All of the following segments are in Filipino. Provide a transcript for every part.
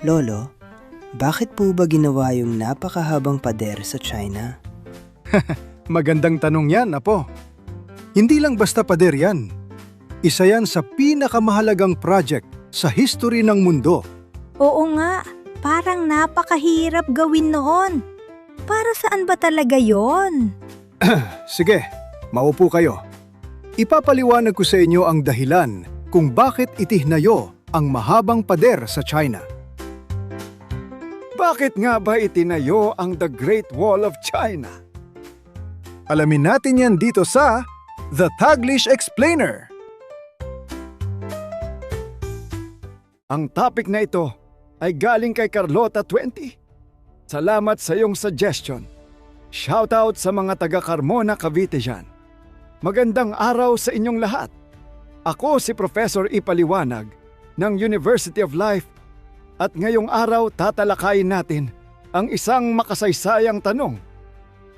Lolo, bakit po ba ginawa yung napakahabang pader sa China? Magandang tanong yan, Apo. Hindi lang basta pader yan. Isa yan sa pinakamahalagang project sa history ng mundo. Oo nga, parang napakahirap gawin noon. Para saan ba talaga yon? Sige, maupo kayo. Ipapaliwanag ko sa inyo ang dahilan kung bakit itihnayo ang mahabang pader sa China. Bakit nga ba itinayo ang The Great Wall of China? Alamin natin yan dito sa The Taglish Explainer. Ang topic na ito ay galing kay Carlota 20. Salamat sa iyong suggestion. Shoutout sa mga taga-Carmona, Cavite dyan. Magandang araw sa inyong lahat. Ako si Professor Ipaliwanag ng University of Life at ngayong araw tatalakayin natin ang isang makasaysayang tanong.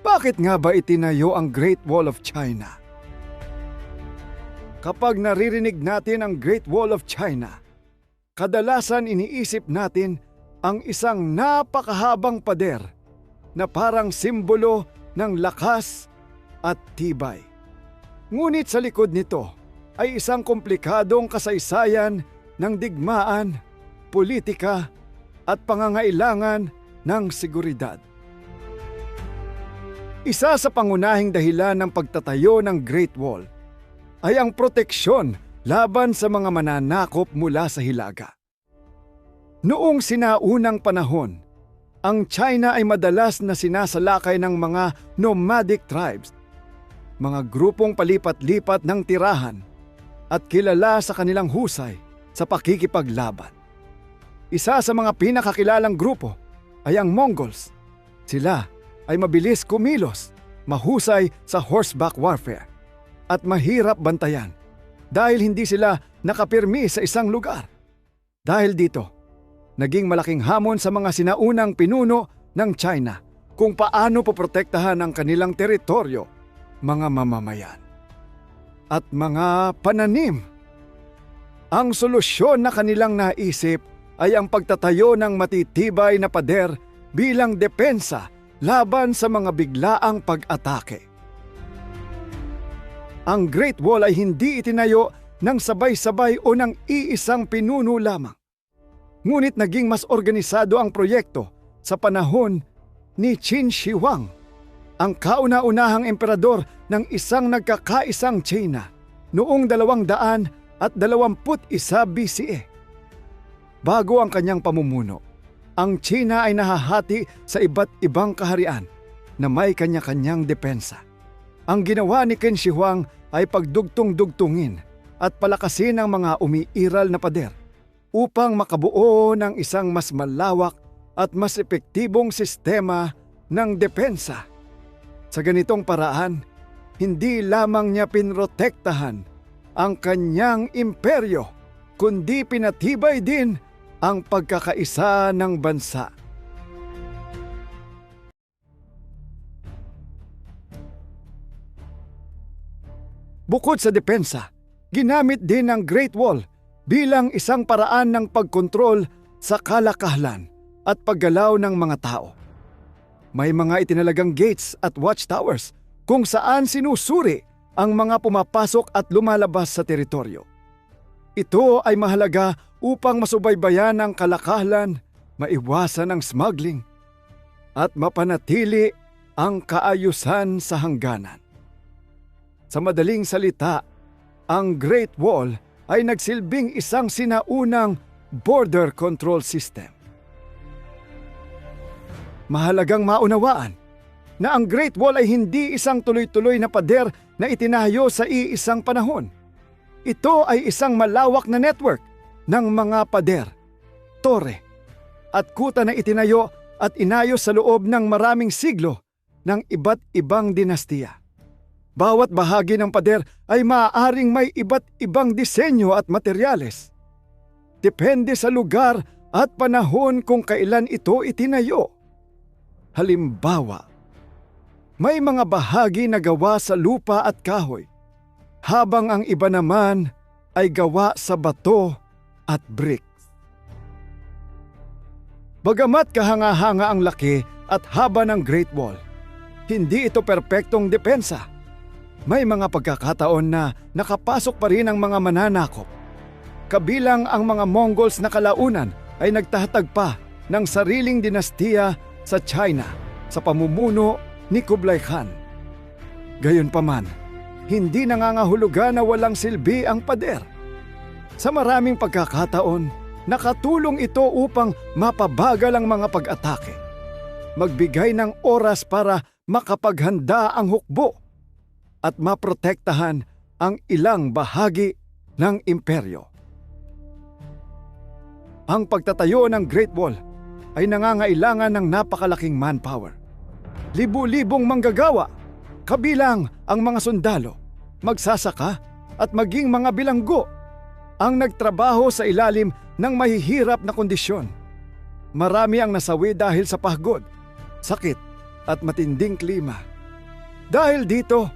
Bakit nga ba itinayo ang Great Wall of China? Kapag naririnig natin ang Great Wall of China, kadalasan iniisip natin ang isang napakahabang pader na parang simbolo ng lakas at tibay. Ngunit sa likod nito ay isang komplikadong kasaysayan ng digmaan, politika at pangangailangan ng seguridad. Isa sa pangunahing dahilan ng pagtatayo ng Great Wall ay ang proteksyon laban sa mga mananakop mula sa hilaga. Noong sinaunang panahon, ang China ay madalas na sinasalakay ng mga nomadic tribes, mga grupong palipat-lipat ng tirahan at kilala sa kanilang husay sa pakikipaglaban. Isa sa mga pinakakilalang grupo ay ang Mongols. Sila ay mabilis kumilos, mahusay sa horseback warfare at mahirap bantayan dahil hindi sila nakapirmi sa isang lugar. Dahil dito, naging malaking hamon sa mga sinaunang pinuno ng China kung paano poprotektahan ang kanilang teritoryo, mga mamamayan at mga pananim. Ang solusyon na kanilang naisip ay ang pagtatayo ng matitibay na pader bilang depensa laban sa mga biglaang pag-atake. Ang Great Wall ay hindi itinayo ng sabay-sabay o ng iisang pinuno lamang. Ngunit naging mas organisado ang proyekto sa panahon ni Qin Shi Huang, ang kauna-unahang emperador ng isang nagkakaisang China noong 221 BCE. Bago ang kanyang pamumuno, ang China ay nahahati sa iba't ibang kaharian na may kanya-kanyang depensa. Ang ginawa ni Qin Shi Huang ay pagdugtong-dugtungin at palakasin ang mga umiiral na pader upang makabuo ng isang mas malawak at mas epektibong sistema ng depensa. Sa ganitong paraan, hindi lamang niya pinrotektahan ang kanyang imperyo, kundi pinatibay din ang pagkakaisa ng bansa. Bukod sa depensa, ginamit din ang Great Wall bilang isang paraan ng pagkontrol sa kalakalan at paggalaw ng mga tao. May mga itinalagang gates at watchtowers kung saan sinusuri ang mga pumapasok at lumalabas sa teritoryo. Ito ay mahalaga upang masubaybayan ang kalakalan, maiwasan ang smuggling, at mapanatili ang kaayusan sa hangganan. Sa madaling salita, ang Great Wall ay nagsilbing isang sinaunang border control system. Mahalagang maunawaan na ang Great Wall ay hindi isang tuloy-tuloy na pader na itinayo sa iisang panahon. Ito ay isang malawak na network ng mga pader, tore, at kuta na itinayo at inayos sa loob ng maraming siglo ng iba't ibang dinastiya. Bawat bahagi ng pader ay maaaring may iba't ibang disenyo at materyales. Depende sa lugar at panahon kung kailan ito itinayo. Halimbawa, may mga bahagi na gawa sa lupa at kahoy, habang ang iba naman ay gawa sa bato at bricks. Bagamat kahanga-hanga ang laki at haba ng Great Wall, hindi ito perpektong depensa. May mga pagkakataon na nakapasok pa rin ang mga mananakop. Kabilang ang mga Mongols na kalaunan ay nagtahatag pa ng sariling dinastiya sa China sa pamumuno ni Kublai Khan. Gayunpaman, hindi nangangahulugan na walang silbi ang pader. Sa maraming pagkakataon, nakatulong ito upang mapabagal ang mga pag-atake, magbigay ng oras para makapaghanda ang hukbo, at maprotektahan ang ilang bahagi ng imperyo. Ang pagtatayo ng Great Wall ay nangangailangan ng napakalaking manpower. Libu-libong manggagawa, kabilang ang mga sundalo, magsasaka at maging mga bilanggo, ang nagtrabaho sa ilalim ng mahihirap na kondisyon. Marami ang nasawi dahil sa pagod, sakit at matinding klima. Dahil dito,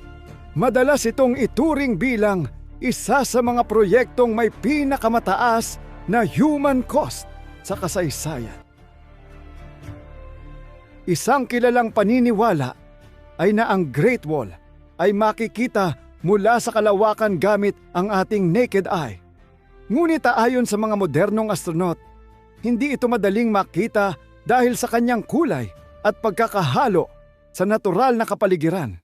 madalas itong ituring bilang isa sa mga proyektong may pinakamataas na human cost sa kasaysayan. Isang kilalang paniniwala ay na ang Great Wall ay makikita mula sa kalawakan gamit ang ating naked eye. Ngunit ayon sa mga modernong astronaut, hindi ito madaling makita dahil sa kanyang kulay at pagkakahalo sa natural na kapaligiran.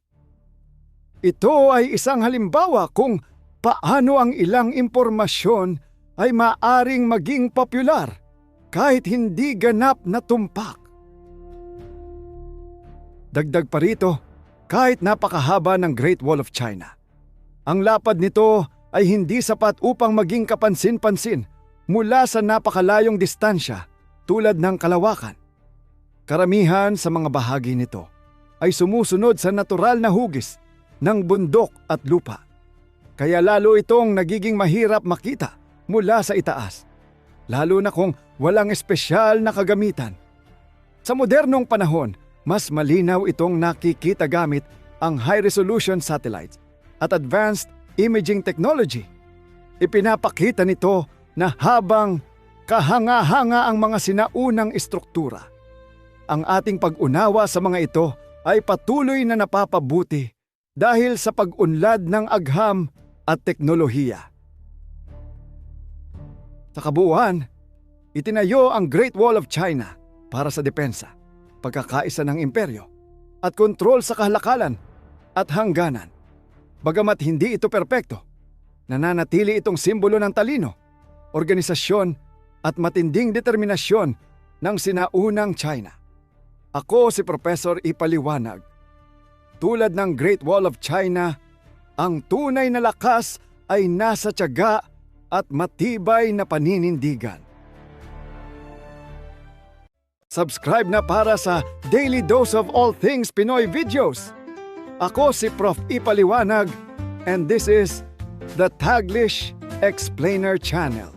Ito ay isang halimbawa kung paano ang ilang impormasyon ay maaring maging popular kahit hindi ganap na tumpak. Dagdag pa rito, kahit napakahaba ng Great Wall of China, ang lapad nito ay hindi sapat upang maging kapansin-pansin mula sa napakalayong distansya tulad ng kalawakan. Karamihan sa mga bahagi nito ay sumusunod sa natural na hugis ng bundok at lupa. Kaya lalo itong nagiging mahirap makita mula sa itaas, lalo na kung walang espesyal na kagamitan. Sa modernong panahon, mas malinaw itong nakikita gamit ang high-resolution satellites at advanced imaging technology. Ipinapakita nito na habang kahanga-hanga ang mga sinaunang istruktura, ang ating pag-unawa sa mga ito ay patuloy na napapabuti dahil sa pag-unlad ng agham at teknolohiya. Sa kabuuan, itinayo ang Great Wall of China para sa depensa, pagkakaisa ng imperyo, at kontrol sa kahalakalan at hangganan. Bagamat hindi ito perpekto, nananatili itong simbolo ng talino, organisasyon at matinding determinasyon ng sinaunang China. Ako si Professor Ipaliwanag. Tulad ng Great Wall of China, ang tunay na lakas ay nasa tiyaga at matibay na paninindigan. Subscribe na para sa Daily Dose of All Things Pinoy videos. Ako si Prof. Ipaliwanag and this is the Taglish Explainer Channel.